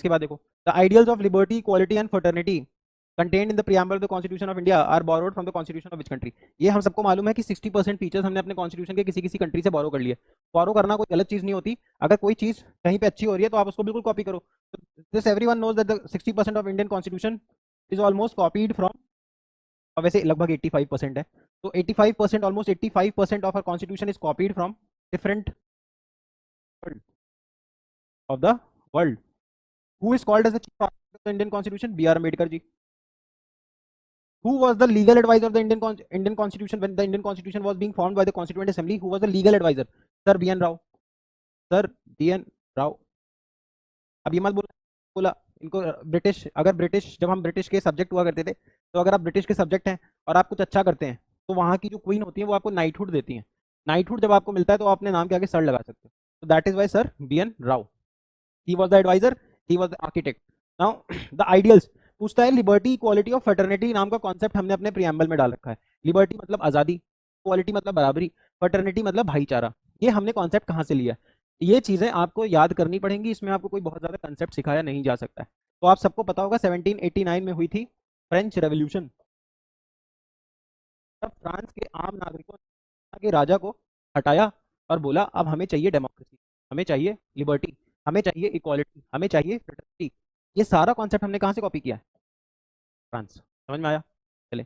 इसके बाद देखो, the ideals of liberty, equality and fraternity contained in the preamble of the constitution of India are borrowed from the constitution of which country. ये हम सबको मालूम है कि 60% फीचर्स हमने अपने कॉन्स्टिट्यूशन के किसी किसी कंट्री से बोरो कर लिए। बोरो करना कोई गलत चीज नहीं होती, अगर कोई चीज कहीं पे अच्छी हो रही है तो आप उसको बिल्कुल कॉपी करो। This everyone knows that the 60% of Indian constitution is almost copied from, और वैसे लगभग 85% है, तो 85%, almost 85% of our constitution is copied from different of the world. Who is called as the chief of the Indian constitution? B R Ambedkar ji. Who was the legal advisor of the Indian Constitution when the Indian Constitution was being formed by the Constituent Assembly? Who was the legal advisor? Sir B.N. Rao. Sir B.N. Rao. अब ये मत बोला इनको British, अगर British, जब हम British के subject हुआ करते थे, तो अगर आप ब्रिटिश के सब्जेक्ट हैं और आप कुछ अच्छा करते हैं तो वहाँ की जो क्वीन होती है वो आपको नाइटहुड देती है। नाइटहुड जब आपको मिलता है तो आप अपने नाम के आगे सर लगा सकते हो। तो that is why sir B.N. Rau, he was the advisor, he was the architect. Now the ideals पूछता है, लिबर्टी, इक्वालिटी और फ्रेटर्निटी नाम का कॉन्सेप्ट हमने अपने प्रीएम्बल में डाल रखा है। लिबर्टी मतलब आज़ादी, इक्वालिटी मतलब बराबरी, फ्रेटर्निटी मतलब भाईचारा। ये हमने कॉन्सेप्ट कहाँ से लिया? ये चीज़ें आपको याद करनी पड़ेंगी, इसमें आपको कोई बहुत ज़्यादा कंसेप्ट सिखाया नहीं जा सकता है। तो आप सबको पता होगा 1789 में हुई थी फ्रेंच रेवोल्यूशन। तब फ्रांस के आम नागरिकों के राजा को हटाया और बोला अब हमें चाहिए डेमोक्रेसी, हमें चाहिए लिबर्टी, हमें चाहिए इक्वालिटी, हमें चाहिए फ्रेटर्निटी। ये सारा कॉन्सेप्ट हमने कहाँ से कॉपी किया है? फ्रांस। समझ में आया? चले।